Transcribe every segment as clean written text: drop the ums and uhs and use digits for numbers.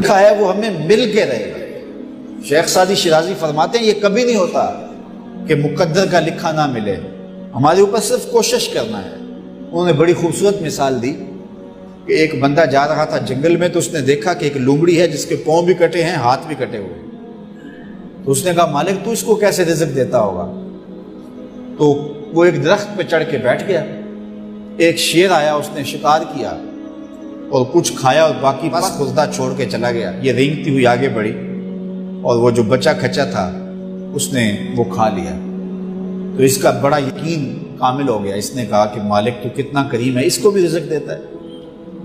لکھا ہے وہ ہمیں مل کے رہے گا۔ شیخ سعدی شیرازی فرماتے ہیں یہ کبھی نہیں ہوتا کہ مقدر کا لکھا نہ ملے، ہمارے اوپر صرف کوشش کرنا ہے۔ انہوں نے بڑی خوبصورت مثال دی کہ ایک بندہ جا رہا تھا جنگل میں، تو اس نے دیکھا کہ ایک لومڑی ہے جس کے پاؤں بھی کٹے ہیں، ہاتھ بھی کٹے ہوئے ہیں۔ تو اس نے کہا مالک تو اس کو کیسے رزق دیتا ہوگا؟ تو وہ ایک درخت پہ چڑھ کے بیٹھ گیا۔ ایک شیر آیا، اس نے شکار کیا اور کچھ کھایا اور باقی بس خوردہ چھوڑ کے چلا گیا۔ یہ رینگتی ہوئی آگے بڑھی اور وہ جو بچہ کھچا تھا اس نے وہ کھا لیا۔ تو اس کا بڑا یقین کامل ہو گیا، اس نے کہا کہ مالک تو کتنا کریم ہے، اس کو بھی رزق دیتا ہے۔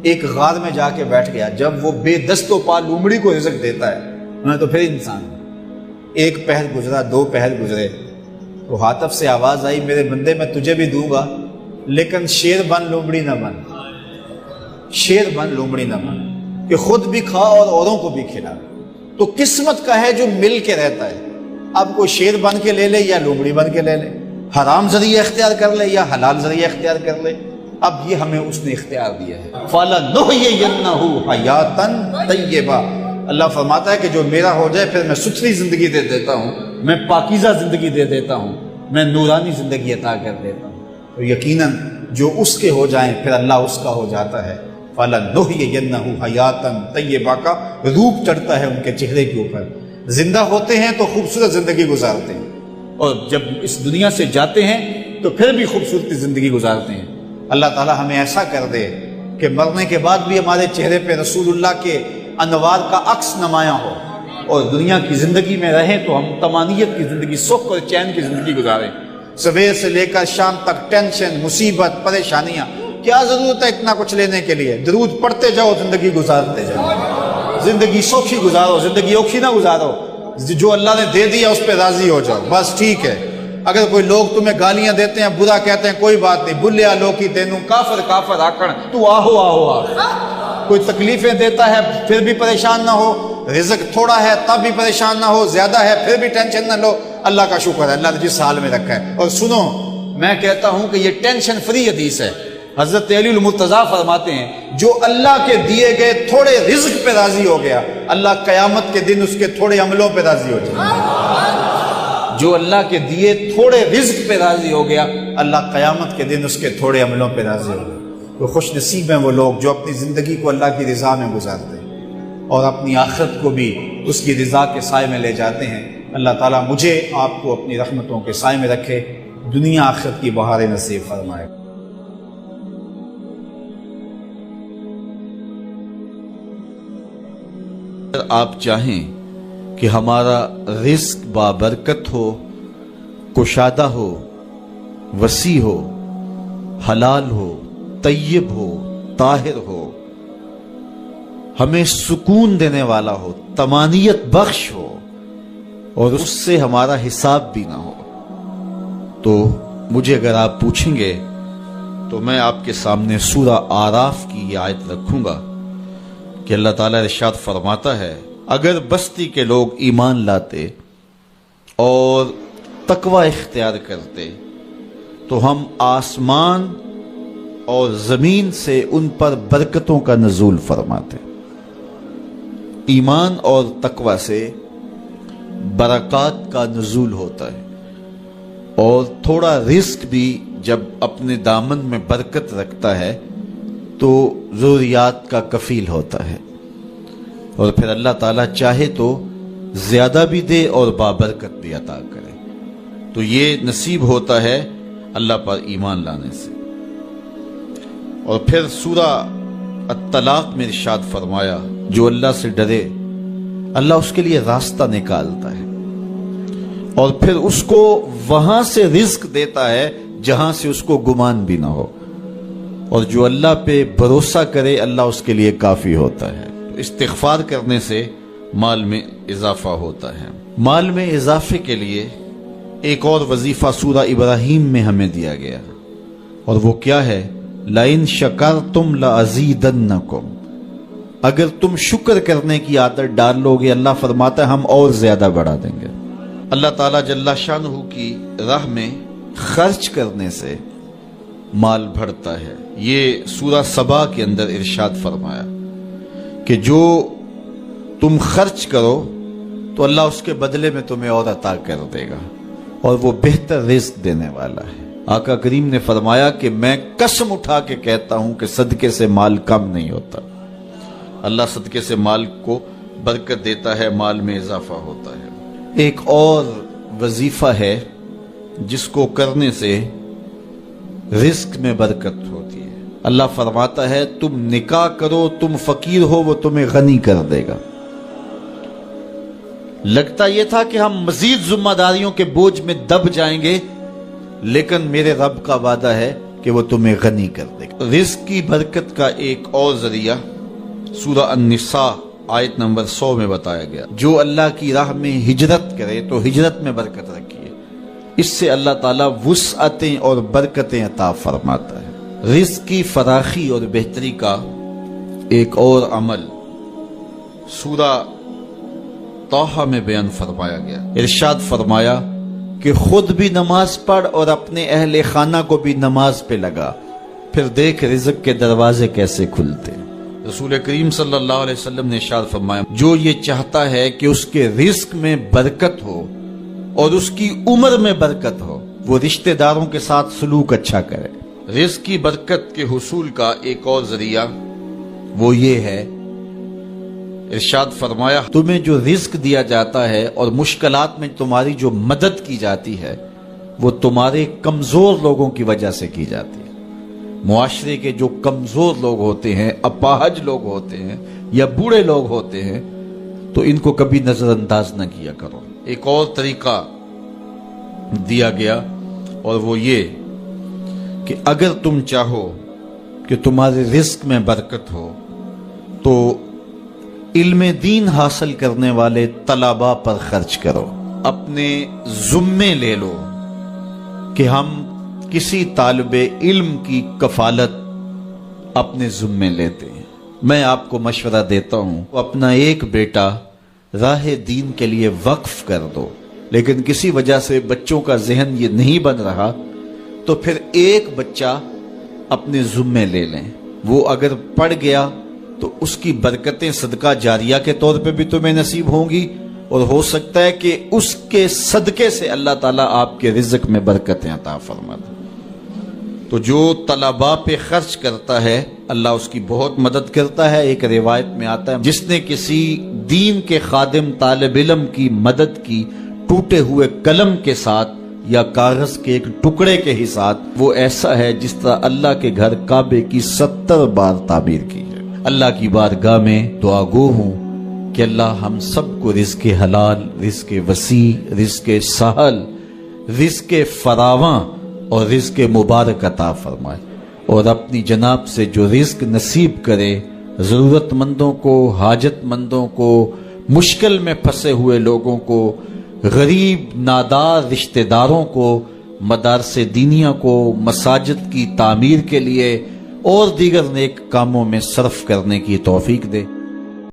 ایک غار میں جا کے بیٹھ گیا، جب وہ بے دست و پا لومڑی کو رزق دیتا ہے انہیں تو پھر انسان ایک پہر گزرا، دو پہر گزرے، تو ہاتف سے آواز آئی میرے بندے میں تجھے بھی دوں گا لیکن شیر بن لومڑی نہ بن، شیر بن لومڑی نہ بن، کہ خود بھی کھا اور اوروں کو بھی کھلا۔ تو قسمت کا ہے جو مل کے رہتا ہے، اب کوئی شیر بن کے لے لے یا لومڑی بن کے لے لے، حرام ذریعہ اختیار کر لے یا حلال ذریعہ اختیار کر لے، اب یہ ہمیں اس نے اختیار دیا ہے۔ فَلَنُحْيِيَنَّهُ حَيَاتًا طَيِّبَةً، اللہ فرماتا ہے کہ جو میرا ہو جائے پھر میں ستھری زندگی دے دیتا ہوں، میں پاکیزہ زندگی دے دیتا ہوں، میں نورانی زندگی عطا کر دیتا ہوں۔ تو یقیناً جو اس کے ہو جائیں پھر اللہ اس کا ہو جاتا ہے۔ فَلَنُحْيِيَنَّهُ حَيَاتًا طَيِّبَةً کا روپ چڑھتا ہے ان کے چہرے کے اوپر، زندہ ہوتے ہیں تو خوبصورت زندگی گزارتے ہیں، اور جب اس دنیا سے جاتے ہیں تو پھر بھی خوبصورت زندگی گزارتے ہیں۔ اللہ تعالی ہمیں ایسا کر دے کہ مرنے کے بعد بھی ہمارے چہرے پہ رسول اللہ کے انوار کا عکس نمایاں ہو، اور دنیا کی زندگی میں رہیں تو ہم طمانیت کی زندگی، سکھ اور چین کی زندگی گزاریں۔ صبح سے لے کر شام تک ٹینشن، مصیبت، پریشانیاں، کیا ضرورت ہے اتنا کچھ لینے کے لیے؟ درود پڑھتے جاؤ، زندگی گزارتے جاؤ، زندگی سوکھی گزارو، زندگی اوکھی نہ گزارو، جو اللہ نے دے دیا اس پہ راضی ہو جاؤ، بس ٹھیک ہے۔ اگر کوئی لوگ تمہیں گالیاں دیتے ہیں، برا کہتے ہیں، کوئی بات نہیں، بلیا لوکی تینوں کافر کافر آکڑ، تو آہو آہو آہو۔ کوئی تکلیفیں دیتا ہے پھر بھی پریشان نہ ہو، رزق تھوڑا ہے تب بھی پریشان نہ ہو، زیادہ ہے پھر بھی ٹینشن نہ لو، اللہ کا شکر ہے اللہ نے جس حال میں رکھا ہے۔ اور سنو، میں کہتا ہوں کہ یہ ٹینشن فری حدیث ہے۔ حضرت علی المرتضیٰ فرماتے ہیں جو اللہ کے دیے گئے تھوڑے رزق پہ راضی ہو گیا، اللہ قیامت کے دن اس کے تھوڑے عملوں پہ راضی ہو جائے گا۔ جو اللہ کے دیے تھوڑے رزق پہ راضی ہو گیا، اللہ قیامت کے دن اس کے تھوڑے عملوں پہ راضی ہو گیا۔ تو خوش نصیب ہیں وہ لوگ جو اپنی زندگی کو اللہ کی رضا میں گزارتے ہیں اور اپنی آخرت کو بھی اس کی رضا کے سائے میں لے جاتے ہیں۔ اللہ تعالیٰ مجھے آپ کو اپنی رحمتوں کے سائے میں رکھے، دنیا آخرت کی بہاریں نصیب فرمائے۔ اگر آپ چاہیں کہ ہمارا رزق بابرکت ہو، کشادہ ہو، وسیع ہو، حلال ہو، طیب ہو، طاہر ہو، ہمیں سکون دینے والا ہو، طمانیت بخش ہو، اور اس سے ہمارا حساب بھی نہ ہو، تو مجھے اگر آپ پوچھیں گے تو میں آپ کے سامنے سورہ آراف کی یہ آیت رکھوں گا کہ اللہ تعالیٰ ارشاد فرماتا ہے اگر بستی کے لوگ ایمان لاتے اور تقوی اختیار کرتے تو ہم آسمان اور زمین سے ان پر برکتوں کا نزول فرماتے۔ ایمان اور تقوی سے برکات کا نزول ہوتا ہے، اور تھوڑا رزق بھی جب اپنے دامن میں برکت رکھتا ہے تو ضروریات کا کفیل ہوتا ہے، اور پھر اللہ تعالیٰ چاہے تو زیادہ بھی دے اور بابرکت بھی عطا کرے۔ تو یہ نصیب ہوتا ہے اللہ پر ایمان لانے سے۔ اور پھر سورہ الطلاق میں ارشاد فرمایا جو اللہ سے ڈرے اللہ اس کے لیے راستہ نکالتا ہے، اور پھر اس کو وہاں سے رزق دیتا ہے جہاں سے اس کو گمان بھی نہ ہو، اور جو اللہ پہ بھروسہ کرے اللہ اس کے لیے کافی ہوتا ہے۔ استغفار کرنے سے مال میں اضافہ ہوتا ہے۔ مال میں اضافے کے لیے ایک اور وظیفہ سورہ ابراہیم میں ہمیں دیا گیا، اور وہ کیا ہے؟ لَإِن شَكَرْتُمْ لَأَزِيدَنَّكُمْ، اگر تم شکر کرنے کی عادت ڈال لو گے اللہ فرماتا ہے ہم اور زیادہ بڑھا دیں گے۔ اللہ تعالیٰ جل شانہ کی راہ میں خرچ کرنے سے مال بڑھتا ہے۔ یہ سورہ سبا کے اندر ارشاد فرمایا کہ جو تم خرچ کرو تو اللہ اس کے بدلے میں تمہیں اور عطا کر دے گا، اور وہ بہتر رزق دینے والا ہے۔ آقا کریم نے فرمایا کہ میں قسم اٹھا کے کہتا ہوں کہ صدقے سے مال کم نہیں ہوتا، اللہ صدقے سے مال کو برکت دیتا ہے، مال میں اضافہ ہوتا ہے۔ ایک اور وظیفہ ہے جس کو کرنے سے رزق میں برکت ہوتی ہے۔ اللہ فرماتا ہے تم نکاح کرو، تم فقیر ہو وہ تمہیں غنی کر دے گا۔ لگتا یہ تھا کہ ہم مزید ذمہ داریوں کے بوجھ میں دب جائیں گے، لیکن میرے رب کا وعدہ ہے کہ وہ تمہیں غنی کر دے گا۔ رزق کی برکت کا ایک اور ذریعہ سورہ النساء آیت نمبر 100 میں بتایا گیا، جو اللہ کی راہ میں ہجرت کرے تو ہجرت میں برکت رکھیے، اس سے اللہ تعالیٰ وسعتیں اور برکتیں عطا فرماتا ہے۔ رزق کی فراخی اور بہتری کا ایک اور عمل سورہ طٰہٰ میں بیان فرمایا گیا۔ ارشاد فرمایا کہ خود بھی نماز پڑھ اور اپنے اہل خانہ کو بھی نماز پہ لگا، پھر دیکھ رزق کے دروازے کیسے کھلتے ہیں۔ رسول کریم صلی اللہ علیہ وسلم نے ارشاد فرمایا جو یہ چاہتا ہے کہ اس کے رزق میں برکت ہو اور اس کی عمر میں برکت ہو، وہ رشتہ داروں کے ساتھ سلوک اچھا کرے۔ رزق کی برکت کے حصول کا ایک اور ذریعہ وہ یہ ہے، ارشاد فرمایا تمہیں جو رزق دیا جاتا ہے اور مشکلات میں تمہاری جو مدد کی جاتی ہے وہ تمہارے کمزور لوگوں کی وجہ سے کی جاتی ہے۔ معاشرے کے جو کمزور لوگ ہوتے ہیں، اپاہج لوگ ہوتے ہیں یا بوڑھے لوگ ہوتے ہیں، تو ان کو کبھی نظر انداز نہ کیا کرو۔ ایک اور طریقہ دیا گیا اور وہ یہ کہ اگر تم چاہو کہ تمہارے رزق میں برکت ہو تو علم دین حاصل کرنے والے طلباء پر خرچ کرو، اپنے ذمے لے لو کہ ہم کسی طالب علم کی کفالت اپنے ذمے لیتے ہیں۔ میں آپ کو مشورہ دیتا ہوں اپنا ایک بیٹا راہ دین کے لیے وقف کر دو، لیکن کسی وجہ سے بچوں کا ذہن یہ نہیں بن رہا تو پھر ایک بچہ اپنے ذمے لے لیں، وہ اگر پڑھ گیا تو اس کی برکتیں صدقہ جاریہ کے طور پہ بھی تمہیں نصیب ہوں گی، اور ہو سکتا ہے کہ اس کے صدقے سے اللہ تعالیٰ آپ کے رزق میں برکتیں عطا فرما دے۔ تو جو طلباء پہ خرچ کرتا ہے اللہ اس کی بہت مدد کرتا ہے۔ ایک روایت میں آتا ہے جس نے کسی دین کے خادم طالب علم کی مدد کی ٹوٹے ہوئے قلم کے ساتھ یا کاغذ کے ایک ٹکڑے کے ہی ساتھ، وہ ایسا ہے جس طرح اللہ کے گھر کعبے کی 70 بار تعمیر کی ہے۔ اللہ کی بارگاہ میں دعا گو ہوں کہ اللہ ہم سب کو رزق حلال، رزق وسیع، رزق سہل، رزق فراواں اور رزق مبارک عطا فرمائے، اور اپنی جناب سے جو رزق نصیب کرے ضرورت مندوں کو، حاجت مندوں کو، مشکل میں پھنسے ہوئے لوگوں کو، غریب نادار رشتہ داروں کو، مدارس دینیہ کو، مساجد کی تعمیر کے لیے اور دیگر نیک کاموں میں صرف کرنے کی توفیق دے۔